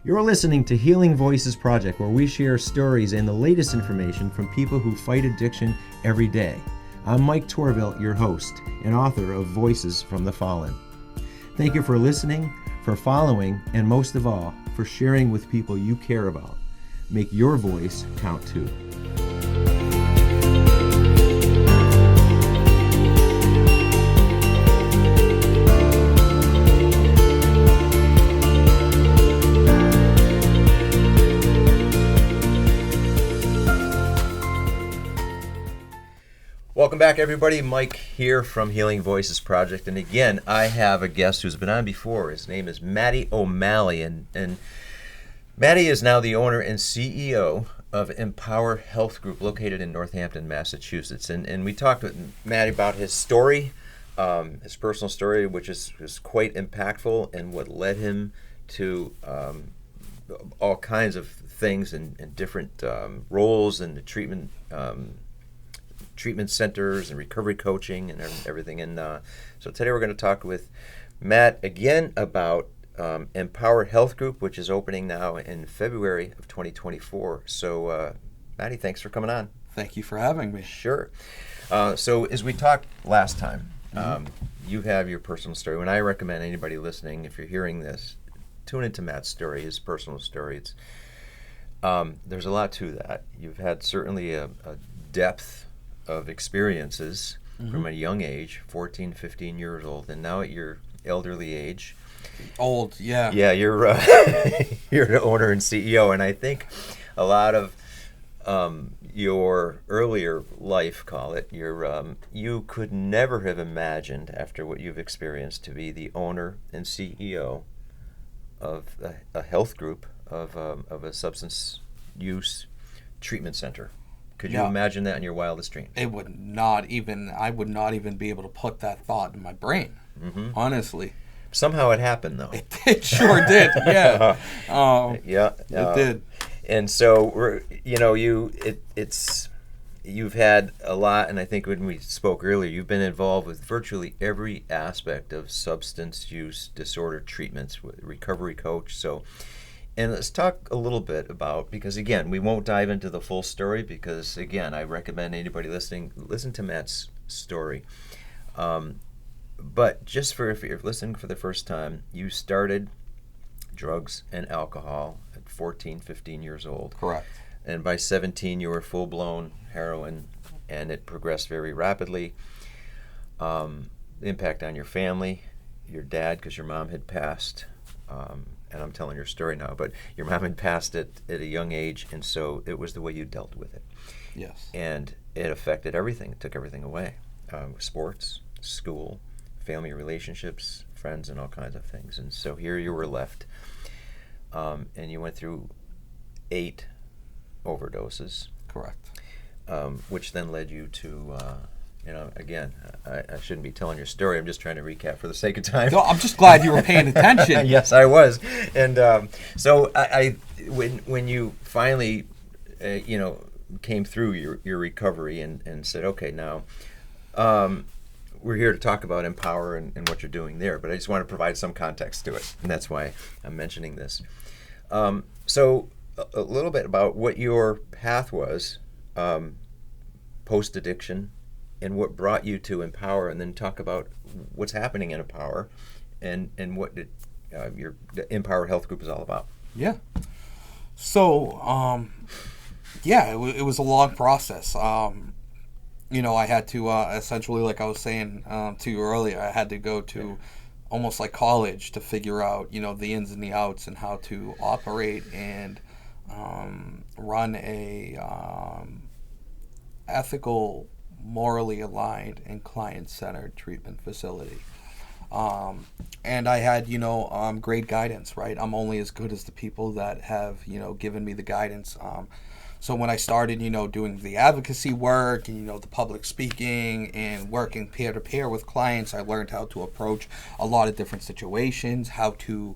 You're listening to Healing Voices Project, where we share stories and the latest information from people who fight addiction every day. I'm Mike Torville, your host and author of Voices from the Fallen. Thank you for listening, for following, and most of all, for sharing with people you care about. Make your voice count too. Welcome back, everybody. Mike here from Healing Voices Project. And again, I have a guest who's been on before. His name is Matty O'Malley. And Matty is now the owner and CEO of Empower Health Group, located in Northampton, Massachusetts. And we talked with Matty about his story, his personal story, which is quite impactful, and what led him to all kinds of things and different roles in the treatment centers and recovery coaching and everything. And so today we're going to talk with Matt again about Empower Health Group, which is opening now in February of 2024. So Matty, thanks for coming on. Thank you for having me. Sure. So as we talked last time, you have your personal story. When I recommend anybody listening, if you're hearing this, tune into Matt's story, his personal story. It's there's a lot to that. You've had certainly a depth of experiences from a young age, 14, 15 years old, and now at your elderly age. Old, yeah. Yeah, you're you're the owner and CEO, and I think a lot of your earlier life, call it, you could never have imagined, after what you've experienced, to be the owner and CEO of a health group of a substance use treatment center. Could you imagine that in your wildest dreams? I would not even be able to put that thought in my brain, honestly. Somehow it happened, though. It sure did, yeah. It did. And so, you've had a lot, and I think when we spoke earlier, you've been involved with virtually every aspect of substance use disorder treatments, with recovery coach. And let's talk a little bit about, because again, we won't dive into the full story, because again, I recommend anybody listening, listen to Matt's story. But just if you're listening for the first time, you started drugs and alcohol at 14, 15 years old. Correct. And by 17, you were full-blown heroin, and it progressed very rapidly. The impact on your family, your dad, because your mom had passed, and I'm telling your story now, but your mom had passed at a young age, and so it was the way you dealt with it. Yes. And it affected everything. It took everything away. Sports, school, family relationships, friends, and all kinds of things. And so here you were left, and you went through 8 overdoses. Correct. Which then led you to... again, I shouldn't be telling your story. I'm just trying to recap for the sake of time. No, I'm just glad you were paying attention. Yes, I was. And so when you finally, came through your recovery and said, okay, now we're here to talk about Empower and what you're doing there, but I just want to provide some context to it, and that's why I'm mentioning this. So a little bit about what your path was post-addiction, and what brought you to Empower, and then talk about what's happening in Empower and what the Empower Health Group is all about. Yeah. So, it was a long process. I had to essentially, like I was saying to you earlier, I had to go to almost like college to figure out, the ins and the outs and how to operate and run a ethical, morally aligned and client-centered treatment facility. And I had, great guidance, right? I'm only as good as the people that have, given me the guidance. So when I started, doing the advocacy work and, the public speaking and working peer-to-peer with clients, I learned how to approach a lot of different situations, how to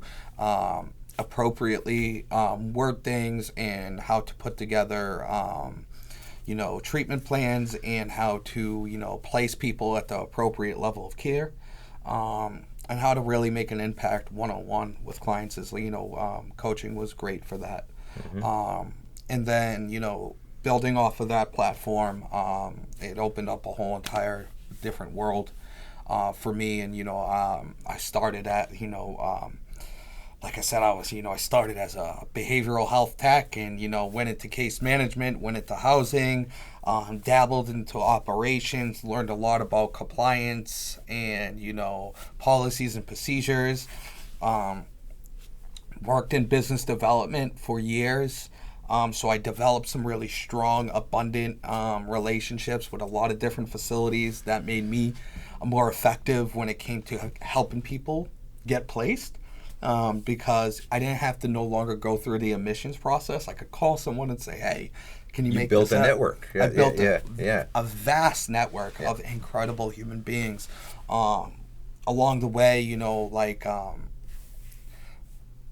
appropriately word things, and how to put together treatment plans, and how to, place people at the appropriate level of care. and how to really make an impact one-on-one with clients is, coaching was great for that. And then, building off of that platform, it opened up a whole entire different world for me. And, I started at, like I said, I started as a behavioral health tech and, went into case management, went into housing, dabbled into operations, learned a lot about compliance and, policies and procedures, worked in business development for years. So I developed some really strong, abundant relationships with a lot of different facilities that made me more effective when it came to helping people get placed. Because I didn't have to no longer go through the admissions process. I could call someone and say, "Hey, can you make built this a up?" network. I built a vast network of incredible human beings. Along the way,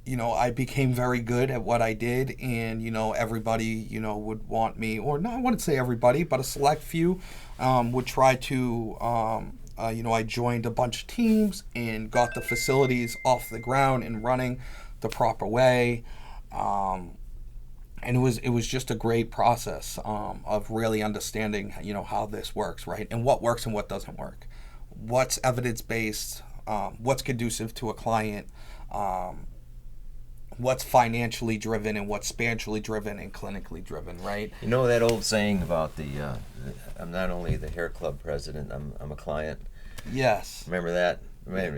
I became very good at what I did, and everybody would want me, or not, I wouldn't say everybody, but a select few would try to. I joined a bunch of teams and got the facilities off the ground and running the proper way, and it was just a great process of really understanding how this works, right, and what works and what doesn't work, what's evidence based, what's conducive to a client. What's financially driven and what's spiritually driven and clinically driven, right? You know that old saying about I'm not only the hair club president, I'm a client. Yes. Remember that?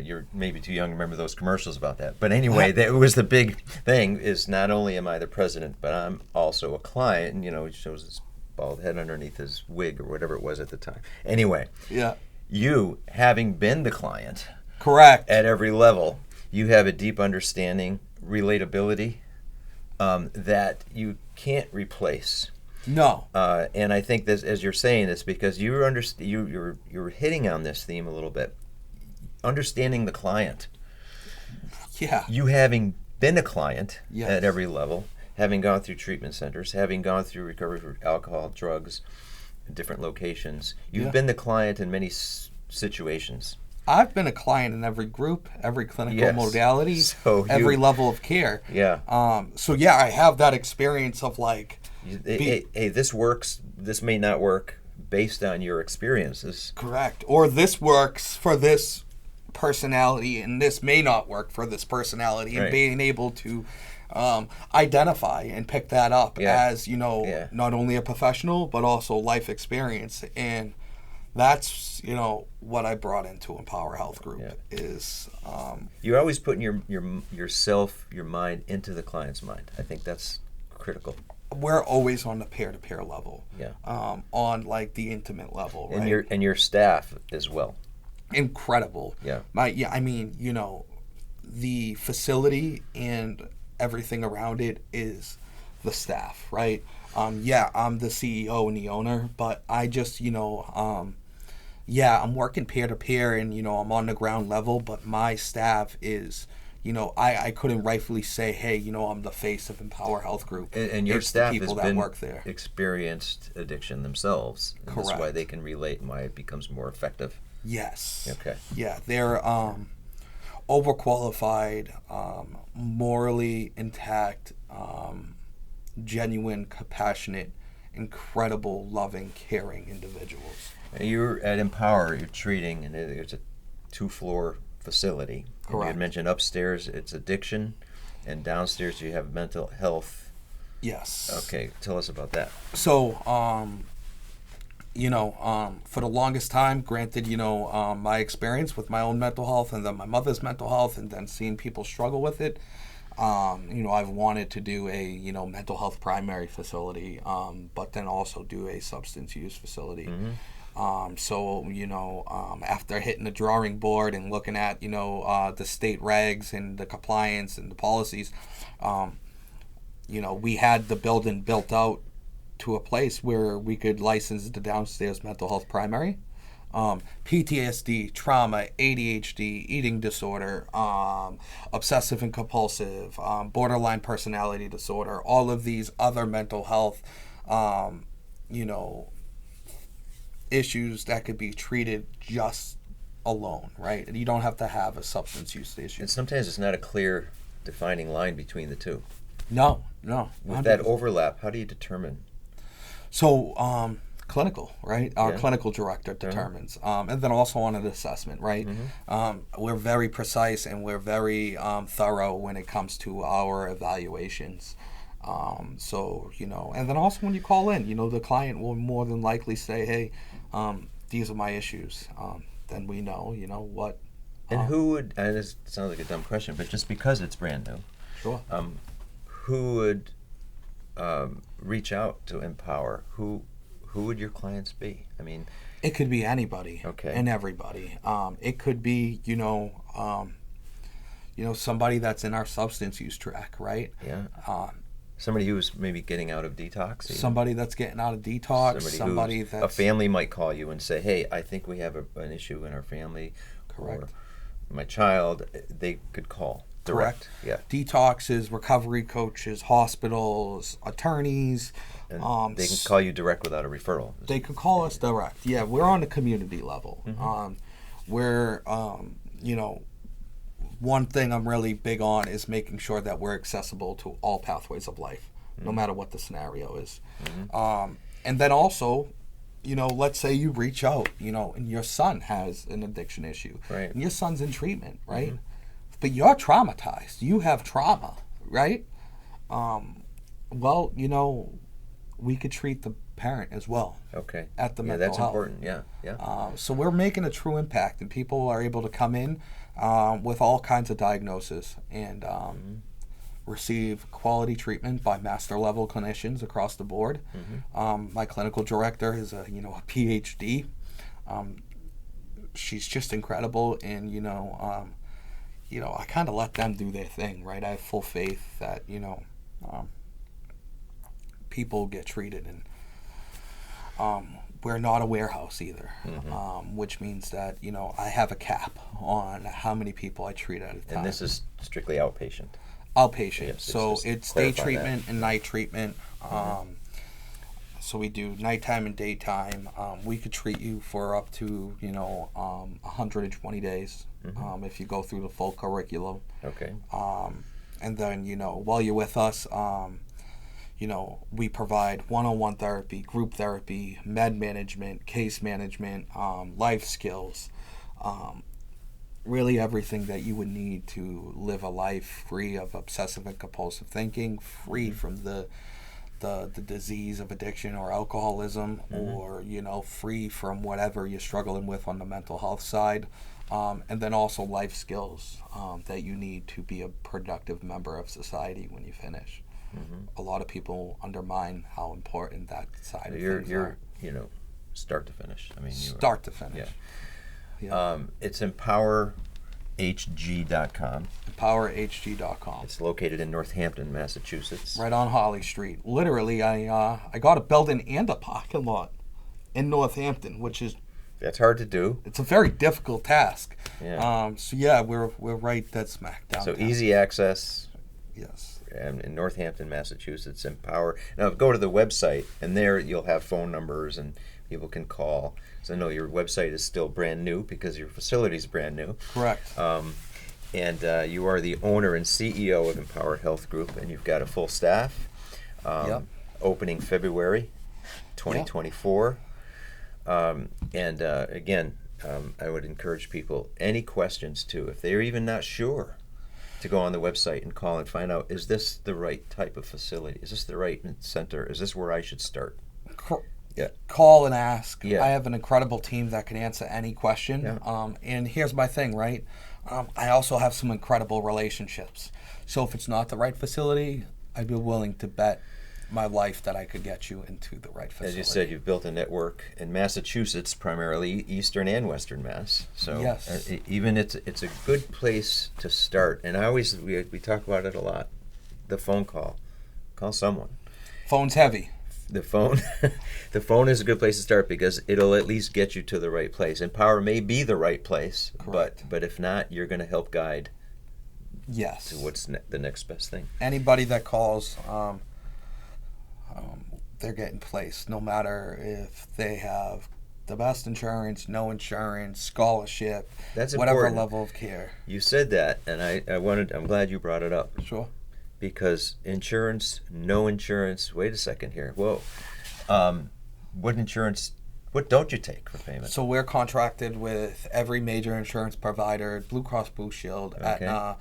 You're maybe too young to remember those commercials about that. But anyway, that was the big thing, is not only am I the president, but I'm also a client. And, he shows his bald head underneath his wig or whatever it was at the time. Anyway, you, having been the client, correct, at every level, you have a deep understanding, relatability that you can't replace. No. And I think this, as you're saying this, because you're hitting on this theme a little bit, understanding the client. Yeah. You having been a client at every level, having gone through treatment centers, having gone through recovery for alcohol, drugs, different locations, you've been the client in many situations. I've been a client in every group, every clinical modality, every level of care. Yeah. I have that experience of hey, this works, this may not work based on your experiences. Correct. Or this works for this personality and this may not work for this personality. And being able to identify and pick that up as, not only a professional, but also life experience. And that's what I brought into Empower Health Group is you're always putting yourself, your mind into the client's mind. I think that's critical. We're always on the peer-to-peer level, on the intimate level, right? And your staff as well. Incredible. The facility and everything around it is the staff, right? I'm the CEO and the owner, but I just I'm working peer-to-peer and, I'm on the ground level, but my staff is, I couldn't rightfully say, hey, I'm the face of Empower Health Group. And your staff has been work there. Experienced addiction themselves. And correct. That's why they can relate and why it becomes more effective. Yes. Okay. Yeah, they're overqualified, morally intact, genuine, compassionate, incredible, loving, caring individuals. You're at Empower, you're treating, and it's a 2-floor facility. Correct. And you had mentioned upstairs it's addiction, and downstairs you have mental health. Yes. Okay, tell us about that. So, for the longest time, granted, my experience with my own mental health and then my mother's mental health and then seeing people struggle with it, I've wanted to do a, mental health primary facility, but then also do a substance use facility. Mm-hmm. After hitting the drawing board and looking at, the state regs and the compliance and the policies, we had the building built out to a place where we could license the downstairs mental health primary. PTSD, trauma, ADHD, eating disorder, obsessive and compulsive, borderline personality disorder, all of these other mental health, issues that could be treated just alone, right? You don't have to have a substance use issue. And sometimes it's not a clear defining line between the two. No. With that overlap, how do you determine? So, clinical, right? Our Yeah. clinical director determines. And then also on an assessment, right? We're very precise and we're very thorough when it comes to our evaluations. So, and then also when you call in, the client will more than likely say, hey, these are my issues. Then we know, what. And who would, and this sounds like a dumb question, but just because it's brand new, Sure. who would reach out to Empower? Who would your clients be? I mean, it could be anybody. Okay. And everybody. It could be, somebody that's in our substance use track, right? yeah, somebody who's maybe getting out of detox. Even. Somebody that's getting out of detox. Somebody who's, that's a family might call you and say, "Hey, I think we have an issue in our family." Correct. Or my child. They could call. Direct. Yeah. Detoxes, recovery coaches, hospitals, attorneys. And they can call you direct without a referral. They could call us direct. Yeah, we're on the community level. We're, one thing I'm really big on is making sure that we're accessible to all pathways of life, no matter what the scenario is. And then also, let's say you reach out, and your son has an addiction issue. Right. And your son's in treatment, right? But you're traumatized. You have trauma, right? Well, we could treat the parent as well. Okay. At the mental that's health. important. Yeah. So we're making a true impact, and people are able to come in with all kinds of diagnoses and receive quality treatment by master level clinicians across the board. My clinical director is a PhD. She's just incredible, and I kind of let them do their thing, right? I have full faith that people get treated, and we're not a warehouse either, which means that I have a cap on how many people I treat at a time. And this is strictly outpatient. Outpatient. Yes, So it's day clarify treatment and night treatment. So we do nighttime and daytime. We could treat you for up to 120 days if you go through the full curriculum. Okay. And then while you're with us, we provide one-on-one therapy, group therapy, med management, case management, life skills, really everything that you would need to live a life free of obsessive and compulsive thinking, free from the disease of addiction or alcoholism, or free from whatever you're struggling with on the mental health side, and then also life skills that you need to be a productive member of society when you finish. A lot of people undermine how important that side of things are. You're start to finish. I mean, start to finish. Yeah. It's empowerhg.com. Empowerhg.com. It's located in Northampton, Massachusetts. Right on Holly Street. Literally, I got a building and a parking lot in Northampton, which is that's hard to do. It's a very difficult task. Yeah. We're right dead smack downtown. So easy access. Yes. And in Northampton, Massachusetts, Empower. Now go to the website, and there you'll have phone numbers, and people can call. So I know your website is still brand new because your facility is brand new. Correct. And you are the owner and CEO of Empower Health Group, and you've got a full staff. Opening February 2024. Again, I would encourage people, any questions too, if they're even not sure, to go on the website and call and find out, is this the right type of facility? Is this the right center? Is this where I should start? Yeah. Call and ask. Yeah. I have an incredible team that can answer any question. Yeah. And here's my thing, right? I also have some incredible relationships. So if it's not the right facility, I'd be willing to bet my life that I could get you into the right facility. As you said, you've built a network in Massachusetts, primarily Eastern and Western Mass. So yes. Even it's a good place to start. And we talk about it a lot. The phone call. Call someone. Phone's heavy. The phone is a good place to start because it'll at least get you to the right place. Empower may be the right place, but if not, you're going to help guide. Yes. To what's the next best thing. Anybody that calls, they're getting placed, no matter if they have The best insurance, no insurance, scholarship, That's whatever important. level of care. You said that, and I'm glad you brought it up. Sure. Because insurance, no insurance. Wait a second here. Whoa. What insurance? What don't you take for payment? So we're contracted with every major insurance provider: Blue Cross Blue Shield, Aetna,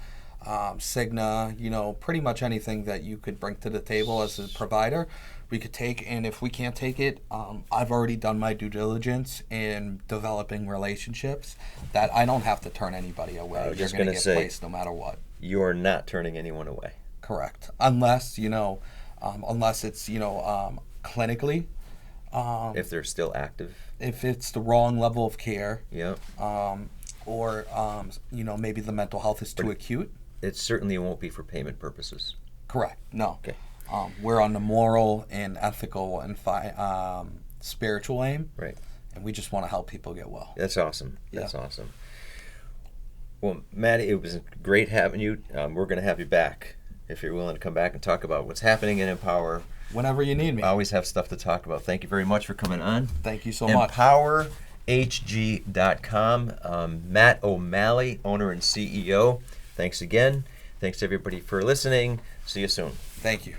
Cigna. You know, pretty much anything that you could bring to the table as a provider, we could take. And if we can't take it, I've already done my due diligence in developing relationships that I don't have to turn anybody away. I was You're just going to gonna get say- placed no matter what. You're not turning anyone away. Correct. Unless, unless it's, clinically, If they're still active. if it's the wrong level of care, Yeah. or, maybe the mental health is too acute. It certainly won't be for payment purposes. Correct. No. Okay. We're on the moral and ethical and spiritual aim, Right. and we just want to help people get well. That's awesome. Yeah. That's awesome. Well, Maddie, it was great having you. We're going to have you back if you're willing to come back and talk about what's happening in Empower. Whenever you need me. I always have stuff to talk about. Thank you very much for coming on. Thank you so much. EmpowerHG.com. Matt O'Malley, owner and CEO. Thanks again. Thanks everybody for listening. See you soon. Thank you.